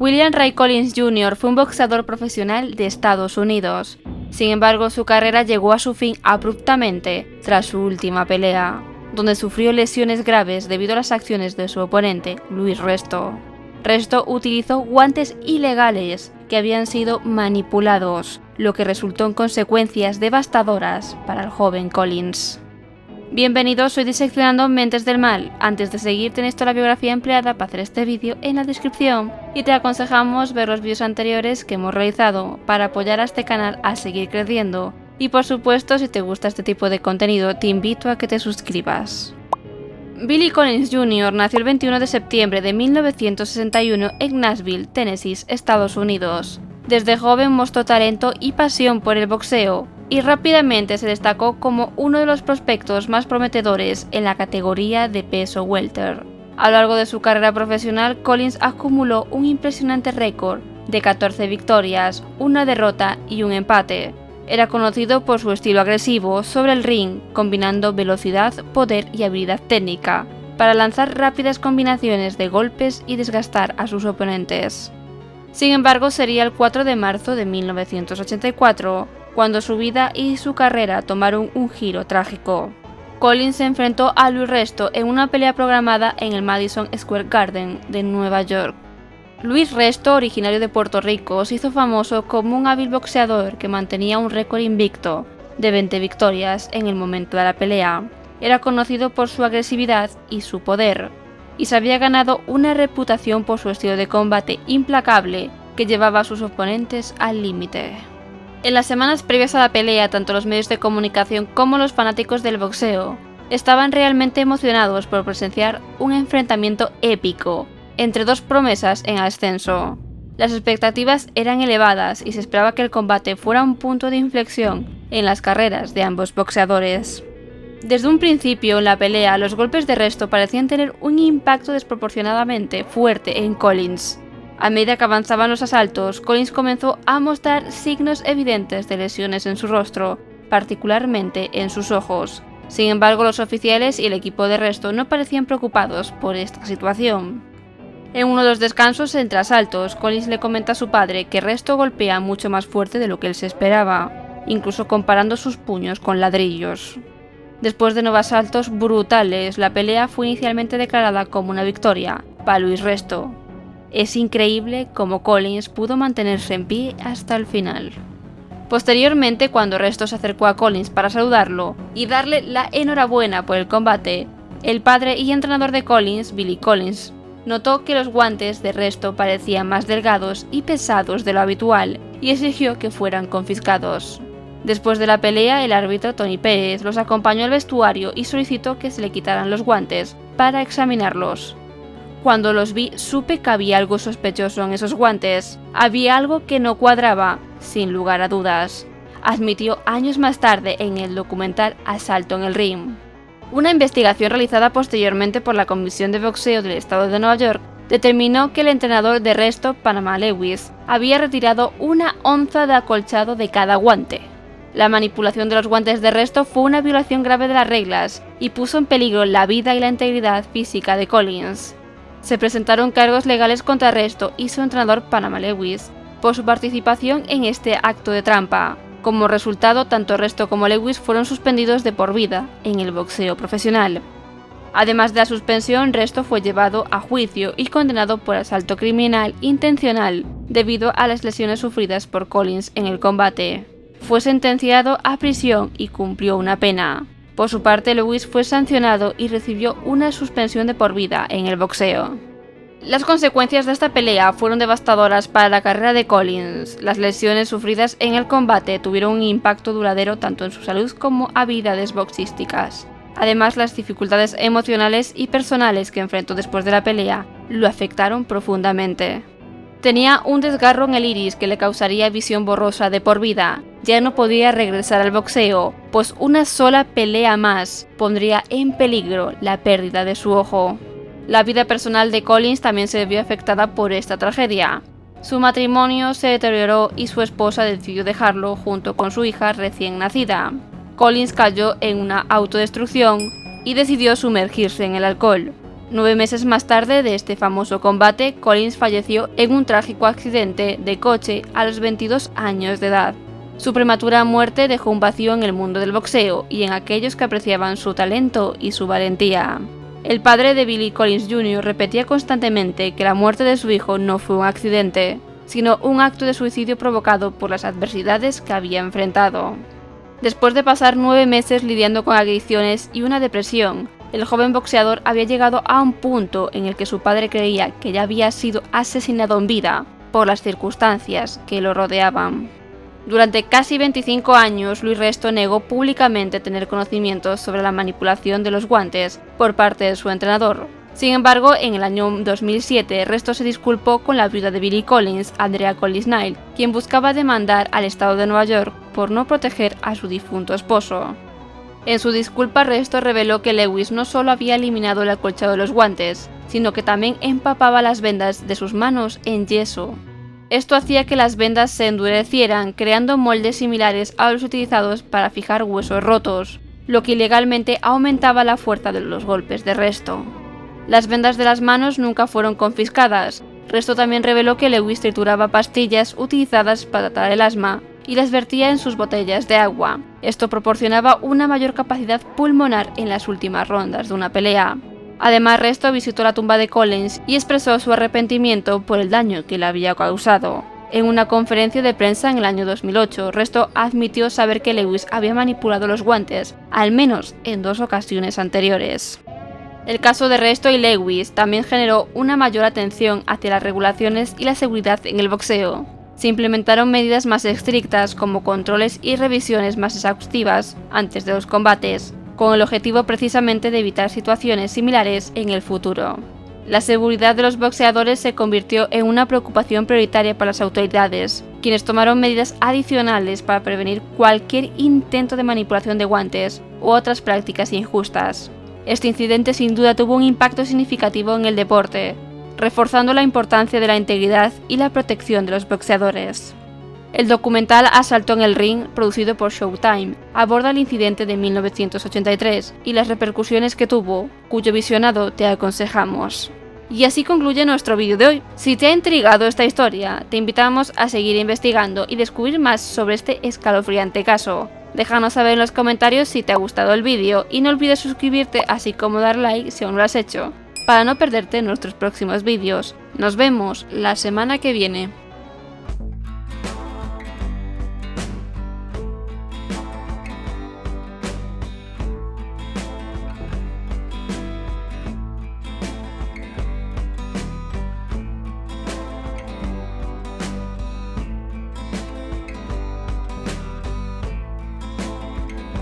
William Ray Collins Jr. fue un boxeador profesional de Estados Unidos. Sin embargo, su carrera llegó a su fin abruptamente tras su última pelea, donde sufrió lesiones graves debido a las acciones de su oponente, Luis Resto. Resto utilizó guantes ilegales que habían sido manipulados, lo que resultó en consecuencias devastadoras para el joven Collins. Bienvenidos, soy Diseccionando Mentes del Mal. Antes de seguir tenéis toda la biografía empleada para hacer este vídeo en la descripción y te aconsejamos ver los vídeos anteriores que hemos realizado para apoyar a este canal a seguir creciendo y por supuesto si te gusta este tipo de contenido te invito a que te suscribas. Billy Collins Jr. nació el 21 de septiembre de 1961 en Nashville, Tennessee, Estados Unidos. Desde joven mostró talento y pasión por el boxeo, y rápidamente se destacó como uno de los prospectos más prometedores en la categoría de peso welter. A lo largo de su carrera profesional, Collins acumuló un impresionante récord de 14 victorias, una derrota y un empate. Era conocido por su estilo agresivo sobre el ring, combinando velocidad, poder y habilidad técnica, para lanzar rápidas combinaciones de golpes y desgastar a sus oponentes. Sin embargo, sería el 4 de marzo de 1984, cuando su vida y su carrera tomaron un giro trágico. Collins se enfrentó a Luis Resto en una pelea programada en el Madison Square Garden de Nueva York. Luis Resto, originario de Puerto Rico, se hizo famoso como un hábil boxeador que mantenía un récord invicto de 20 victorias en el momento de la pelea. Era conocido por su agresividad y su poder, y se había ganado una reputación por su estilo de combate implacable que llevaba a sus oponentes al límite. En las semanas previas a la pelea, tanto los medios de comunicación como los fanáticos del boxeo estaban realmente emocionados por presenciar un enfrentamiento épico entre dos promesas en ascenso. Las expectativas eran elevadas y se esperaba que el combate fuera un punto de inflexión en las carreras de ambos boxeadores. Desde un principio en la pelea, los golpes de Resto parecían tener un impacto desproporcionadamente fuerte en Collins. A medida que avanzaban los asaltos, Collins comenzó a mostrar signos evidentes de lesiones en su rostro, particularmente en sus ojos. Sin embargo, los oficiales y el equipo de Resto no parecían preocupados por esta situación. En uno de los descansos entre asaltos, Collins le comenta a su padre que Resto golpea mucho más fuerte de lo que él se esperaba, incluso comparando sus puños con ladrillos. Después de 9 asaltos brutales, la pelea fue inicialmente declarada como una victoria para Luis Resto. Es increíble cómo Collins pudo mantenerse en pie hasta el final. Posteriormente, cuando Resto se acercó a Collins para saludarlo y darle la enhorabuena por el combate, el padre y entrenador de Collins, Billy Collins, notó que los guantes de Resto parecían más delgados y pesados de lo habitual y exigió que fueran confiscados. Después de la pelea, el árbitro Tony Pérez los acompañó al vestuario y solicitó que se le quitaran los guantes para examinarlos. Cuando los vi, supe que había algo sospechoso en esos guantes. Había algo que no cuadraba, sin lugar a dudas, admitió años más tarde en el documental Asalto en el Ring. Una investigación realizada posteriormente por la Comisión de Boxeo del Estado de Nueva York determinó que el entrenador de Resto, Panama Lewis, había retirado 1 onza de acolchado de cada guante. La manipulación de los guantes de Resto fue una violación grave de las reglas y puso en peligro la vida y la integridad física de Collins. Se presentaron cargos legales contra Resto y su entrenador Panama Lewis por su participación en este acto de trampa. Como resultado, tanto Resto como Lewis fueron suspendidos de por vida en el boxeo profesional. Además de la suspensión, Resto fue llevado a juicio y condenado por asalto criminal intencional debido a las lesiones sufridas por Collins en el combate. Fue sentenciado a prisión y cumplió una pena. Por su parte, Lewis fue sancionado y recibió una suspensión de por vida en el boxeo. Las consecuencias de esta pelea fueron devastadoras para la carrera de Collins. Las lesiones sufridas en el combate tuvieron un impacto duradero tanto en su salud como habilidades boxísticas. Además, las dificultades emocionales y personales que enfrentó después de la pelea lo afectaron profundamente. Tenía un desgarro en el iris que le causaría visión borrosa de por vida. Ya no podía regresar al boxeo, pues una sola pelea más pondría en peligro la pérdida de su ojo. La vida personal de Collins también se vio afectada por esta tragedia. Su matrimonio se deterioró y su esposa decidió dejarlo junto con su hija recién nacida. Collins cayó en una autodestrucción y decidió sumergirse en el alcohol. 9 meses más tarde de este famoso combate, Collins falleció en un trágico accidente de coche a los 22 años de edad. Su prematura muerte dejó un vacío en el mundo del boxeo y en aquellos que apreciaban su talento y su valentía. El padre de Billy Collins Jr. repetía constantemente que la muerte de su hijo no fue un accidente, sino un acto de suicidio provocado por las adversidades que había enfrentado. Después de pasar 9 meses lidiando con adicciones y una depresión, el joven boxeador había llegado a un punto en el que su padre creía que ya había sido asesinado en vida por las circunstancias que lo rodeaban. Durante casi 25 años, Louis Resto negó públicamente tener conocimientos sobre la manipulación de los guantes por parte de su entrenador. Sin embargo, en el año 2007, Resto se disculpó con la viuda de Billy Collins, Andrea Collins-Neil, quien buscaba demandar al estado de Nueva York por no proteger a su difunto esposo. En su disculpa, Resto reveló que Lewis no solo había eliminado el acolchado de los guantes, sino que también empapaba las vendas de sus manos en yeso. Esto hacía que las vendas se endurecieran, creando moldes similares a los utilizados para fijar huesos rotos, lo que ilegalmente aumentaba la fuerza de los golpes de Resto. Las vendas de las manos nunca fueron confiscadas. Resto también reveló que Lewis trituraba pastillas utilizadas para tratar el asma y las vertía en sus botellas de agua. Esto proporcionaba una mayor capacidad pulmonar en las últimas rondas de una pelea. Además, Resto visitó la tumba de Collins y expresó su arrepentimiento por el daño que le había causado. En una conferencia de prensa en el año 2008, Resto admitió saber que Lewis había manipulado los guantes, al menos en 2 ocasiones anteriores. El caso de Resto y Lewis también generó una mayor atención hacia las regulaciones y la seguridad en el boxeo. Se implementaron medidas más estrictas como controles y revisiones más exhaustivas antes de los combates, con el objetivo precisamente de evitar situaciones similares en el futuro. La seguridad de los boxeadores se convirtió en una preocupación prioritaria para las autoridades, quienes tomaron medidas adicionales para prevenir cualquier intento de manipulación de guantes u otras prácticas injustas. Este incidente sin duda tuvo un impacto significativo en el deporte, reforzando la importancia de la integridad y la protección de los boxeadores. El documental Asalto en el Ring, producido por Showtime, aborda el incidente de 1983 y las repercusiones que tuvo, cuyo visionado te aconsejamos. Y así concluye nuestro vídeo de hoy. Si te ha intrigado esta historia, te invitamos a seguir investigando y descubrir más sobre este escalofriante caso. Déjanos saber en los comentarios si te ha gustado el vídeo y no olvides suscribirte así como dar like si aún no lo has hecho, para no perderte nuestros próximos vídeos. Nos vemos la semana que viene.